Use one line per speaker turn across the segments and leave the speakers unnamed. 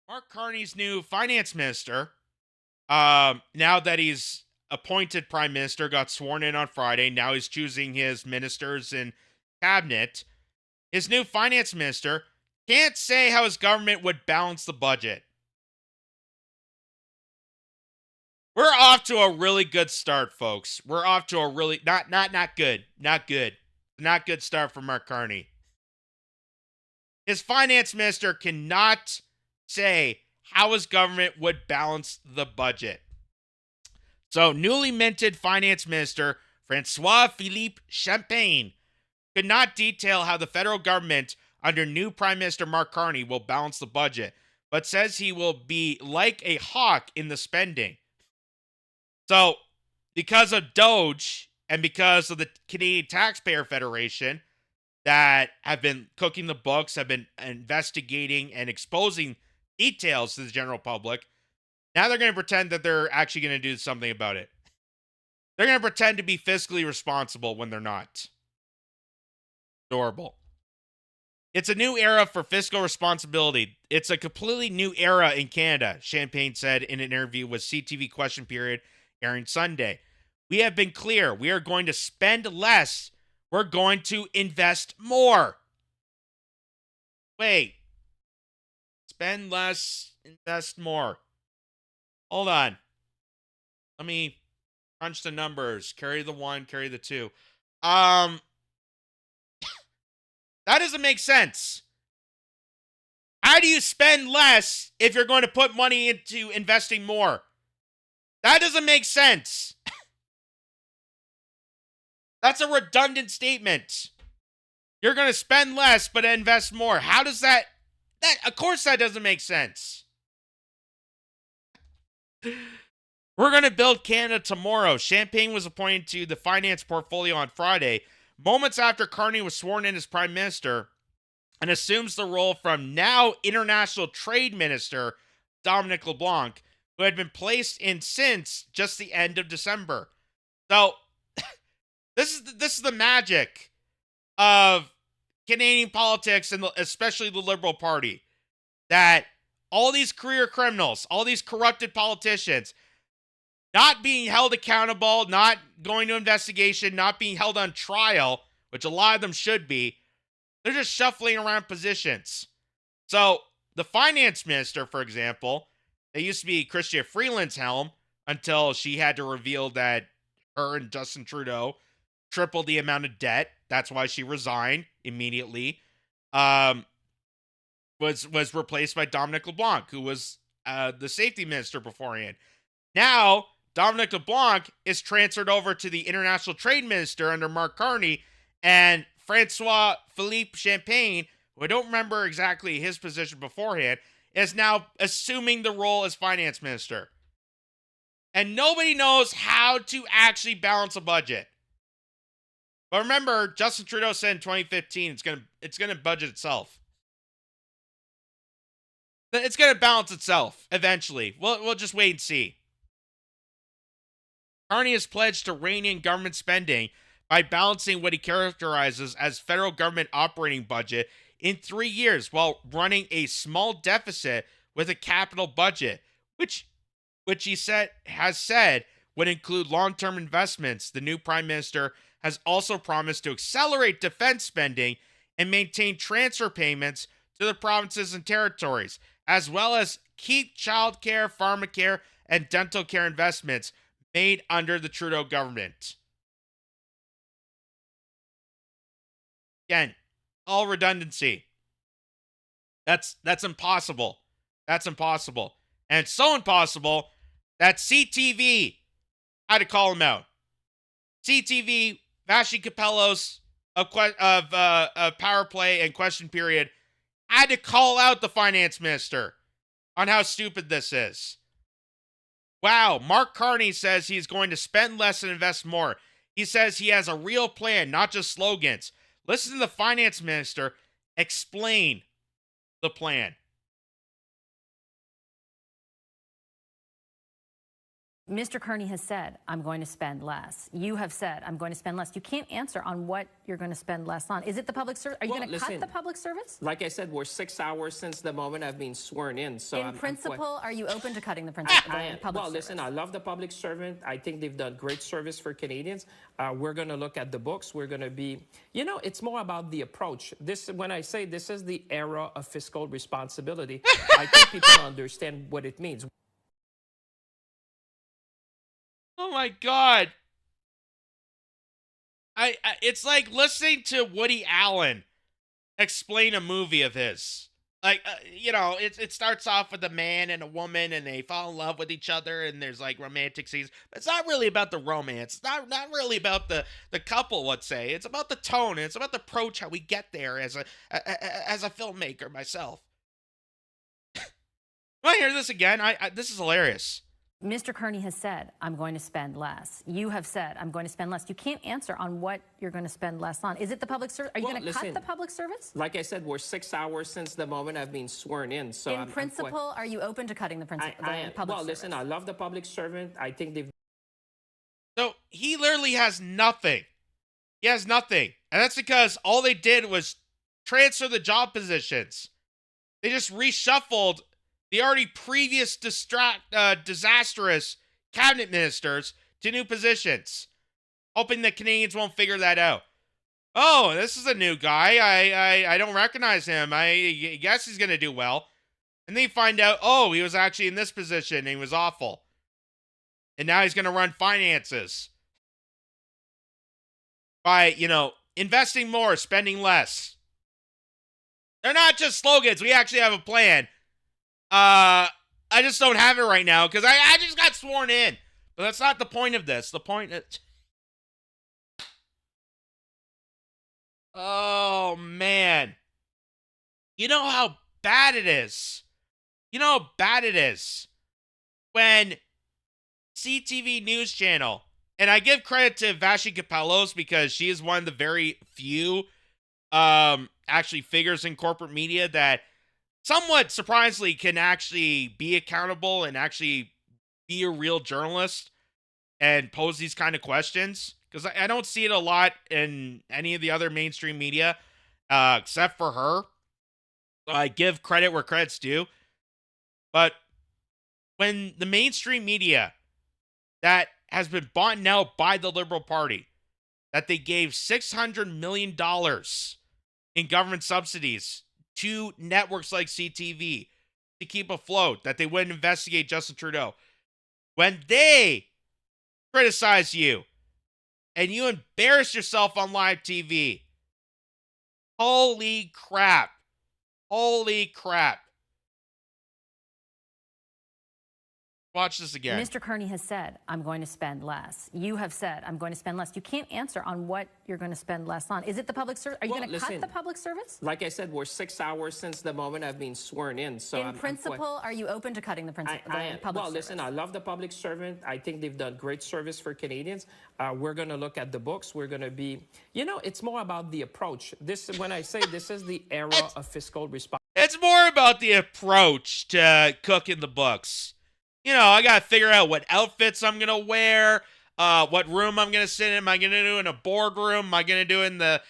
Mark Carney's new finance minister, now that he's appointed prime minister, got sworn in on Friday. Now he's choosing his ministers and cabinet. His new finance minister can't say how his government would balance the budget. We're off to a really good start, folks. We're off to a really not good. Not good. Not good start for Mark Carney. His finance minister cannot say how his government would balance the budget. So, newly minted finance minister François-Philippe Champagne could not detail how the federal government under new Prime Minister Mark Carney will balance the budget, but says he will be like a hawk in the spending. So, because of Doge and because of the Canadian Taxpayer Federation that have been cooking the books, have been investigating and exposing details to the general public, now they're going to pretend that they're actually going to do something about it. They're going to pretend to be fiscally responsible when they're not. Adorable. It's a new era for fiscal responsibility. It's a completely new era in Canada, Champagne said in an interview with CTV Question Period airing Sunday. We have been clear. We are going to spend less. We're going to invest more. Wait. Spend less, invest more. Hold on. Let me crunch the numbers. Carry the one, carry the two. That doesn't make sense. How do you spend less if you're going to put money into investing more? That doesn't make sense. That's a redundant statement. You're going to spend less but invest more. How does that of course that doesn't make sense. We're going to build Canada tomorrow. Champagne was appointed to the finance portfolio on Friday, moments after Carney was sworn in as prime minister, and assumes the role from now international trade minister Dominic LeBlanc, who had been placed in since just the end of December. So this is the magic of Canadian politics and especially the Liberal Party, that all these career criminals, all these corrupted politicians, not being held accountable, not going to investigation, not being held on trial, which a lot of them should be, they're just shuffling around positions. So the finance minister, for example, it used to be Chrystia Freeland's helm until she had to reveal that her and Justin Trudeau tripled the amount of debt. That's why she resigned immediately. Was replaced by Dominic LeBlanc, who was the safety minister beforehand. Now, Dominic LeBlanc is transferred over to the international trade minister under Mark Carney, and Francois-Philippe Champagne, who I don't remember exactly his position beforehand, is now assuming the role as finance minister. And nobody knows how to actually balance a budget. But remember, Justin Trudeau said in 2015 it's gonna budget itself. It's gonna balance itself eventually. We'll just wait and see. Carney has pledged to rein in government spending by balancing what he characterizes as federal government operating budget in 3 years while running a small deficit with a capital budget, which he has said would include long-term investments. The new prime minister has also promised to accelerate defense spending and maintain transfer payments to the provinces and territories, as well as keep childcare, pharmacare, and dental care investments made under the Trudeau government. Again, all redundancy. That's impossible. That's impossible. And it's so impossible that CTV had to call him out. CTV, Vashi Capellos of Power Play and Question Period had to call out the finance minister on how stupid this is. Wow, Mark Carney says he's going to spend less and invest more. He says he has a real plan, not just slogans. Listen to the finance minister explain the plan.
Mr. Carney has said, I'm going to spend less. You have said, I'm going to spend less. You can't answer on what you're going to spend less on. Is it the public service? Are you going to cut the public service?
Like I said, we're 6 hours since the moment I've been sworn in. So
in principle, are you open to cutting the public
well,
service?
listen, I love the public servant. I think they've done great service for Canadians. We're going to look at the books. We're going to be, it's more about the approach. When I say this is the era of fiscal responsibility, I think people understand what it means.
Oh my God. It's like listening to Woody Allen explain a movie of his. Like, it starts off with a man and a woman and they fall in love with each other and there's like romantic scenes. But it's not really about the romance. It's not really about the couple, let's say. It's about the tone. It's about the approach, how we get there as a filmmaker myself. Want to hear this again? This is hilarious.
Mr. Carney has said, I'm going to spend less. You have said, I'm going to spend less. You can't answer on what you're going to spend less on. Is it the public service? Are you going to cut the public service?
Like I said, we're 6 hours since the moment I've been sworn in. So
in principle, are you open to cutting the public service?
Well, listen, I love the public servant. I think they've...
So he literally has nothing. He has nothing. And that's because all they did was transfer the job positions. They just reshuffled the already previous disastrous cabinet ministers to new positions, hoping that Canadians won't figure that out. Oh, this is a new guy. I don't recognize him. I guess he's going to do well. And then you find out, oh, he was actually in this position and he was awful. And now he's going to run finances by, investing more, spending less. They're not just slogans. We actually have a plan. I just don't have it right now because I just got sworn in. But that's not the point of this. The point is... Oh, man. You know how bad it is. You know how bad it is when CTV News Channel, and I give credit to Vashi Kapelos because she is one of the very few actually figures in corporate media that somewhat surprisingly can actually be accountable and actually be a real journalist and pose these kind of questions. Because I don't see it a lot in any of the other mainstream media, except for her. I give credit where credit's due. But when the mainstream media that has been bought out by the Liberal Party, that they gave $600 million in government subsidies to networks like CTV to keep afloat, that they wouldn't investigate Justin Trudeau. When they criticize you and you embarrass yourself on live TV, holy crap. Holy crap. Watch this again.
Mr. Carney has said, I'm going to spend less. You have said, I'm going to spend less. You can't answer on what you're going to spend less on. Is it the public service? Are you going to cut the public service?
Like I said, we're 6 hours since the moment I've been sworn in. So
in principle, are you open to cutting the public service?
Well, listen, I love the public servant. I think they've done great service for Canadians. We're going to look at the books. We're going to be, it's more about the approach. When I say this is the era of fiscal responsibility.
It's more about the approach to cooking the books. I got to figure out what outfits I'm going to wear, what room I'm going to sit in. Am I going to do in a boardroom? Am I going to do in the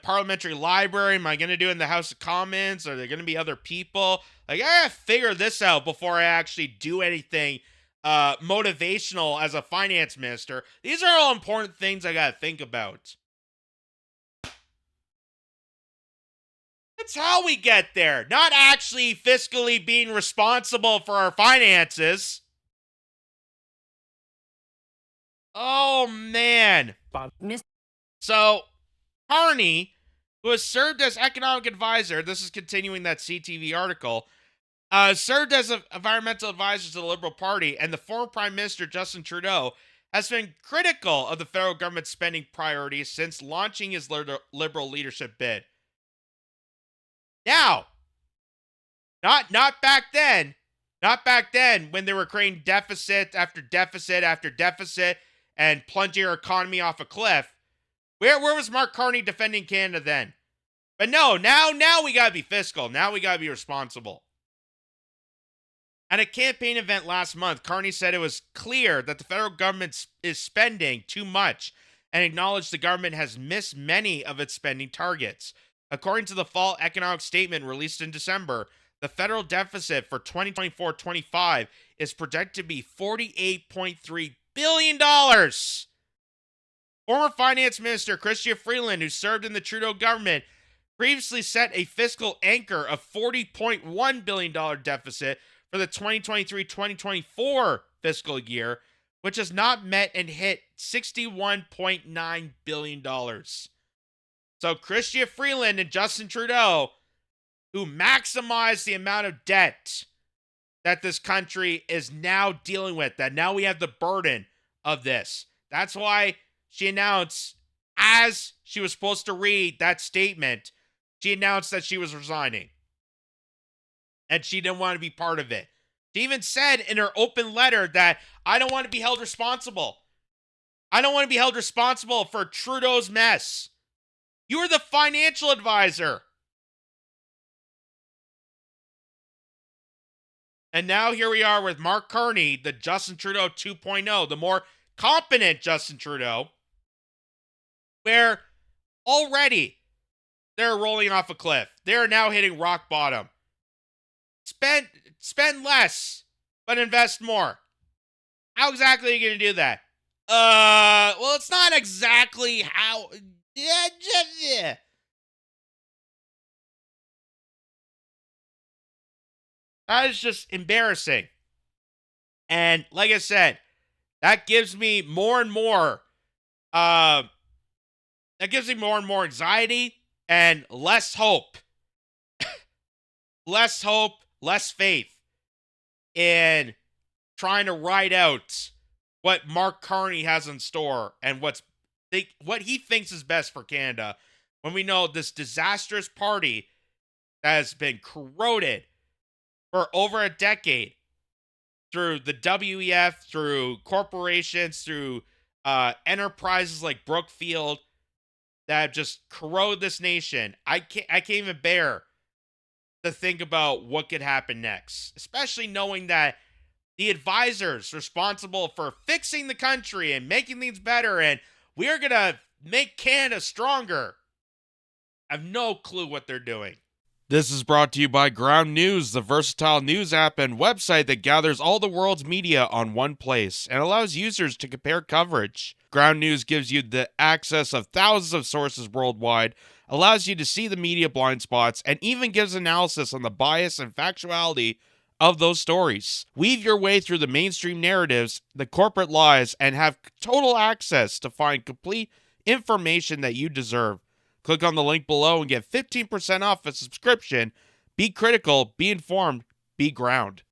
parliamentary library? Am I going to do in the House of Commons? Are there going to be other people? Like, I got to figure this out before I actually do anything motivational as a finance minister. These are all important things I got to think about. That's how we get there. Not actually fiscally being responsible for our finances. Oh, man. So, Carney, who has served as economic advisor, this is continuing that CTV article, served as an environmental advisor to the Liberal Party, and the former Prime Minister, Justin Trudeau, has been critical of the federal government's spending priorities since launching his Liberal leadership bid. Now, not back then when they were creating deficit after deficit after deficit and plunging our economy off a cliff. Where was Mark Carney defending Canada then? But no, now we gotta be fiscal. Now we gotta be responsible. At a campaign event last month, Carney said it was clear that the federal government is spending too much and acknowledged the government has missed many of its spending targets. According to the fall economic statement released in December, the federal deficit for 2024-25 is projected to be $48.3 billion. Former Finance Minister Chrystia Freeland, who served in the Trudeau government, previously set a fiscal anchor of $40.1 billion deficit for the 2023-2024 fiscal year, which has not met and hit $61.9 billion. So Chrystia Freeland and Justin Trudeau, who maximized the amount of debt that this country is now dealing with, that now we have the burden of this. That's why she announced, as she was supposed to read that statement, she announced that she was resigning. And she didn't want to be part of it. She even said in her open letter that I don't want to be held responsible. I don't want to be held responsible for Trudeau's mess. You were the financial advisor. And now here we are with Mark Carney, the Justin Trudeau 2.0, the more competent Justin Trudeau, where already they're rolling off a cliff. They're now hitting rock bottom. Spend less, but invest more. How exactly are you going to do that? Well, it's not exactly how. Yeah. That is just embarrassing. And like I said, that gives me more and more anxiety and less hope. Less hope, less faith in trying to ride out what Mark Carney has in store and what he thinks is best for Canada, when we know this disastrous party that has been corroded for over a decade through the WEF, through corporations, through enterprises like Brookfield that have just corroded this nation. I can't even bear to think about what could happen next, especially knowing that the advisors responsible for fixing the country and making things better, and we're going to make Canada stronger, have no clue what they're doing. This is brought to you by Ground News, the versatile news app and website that gathers all the world's media on one place and allows users to compare coverage. Ground News gives you the access of thousands of sources worldwide, allows you to see the media blind spots, and even gives analysis on the bias and factuality of those stories. Weave your way through the mainstream narratives, the corporate lies, and have total access to find complete information that you deserve. Click on the link below and get 15% off a subscription. Be critical, be informed, be ground.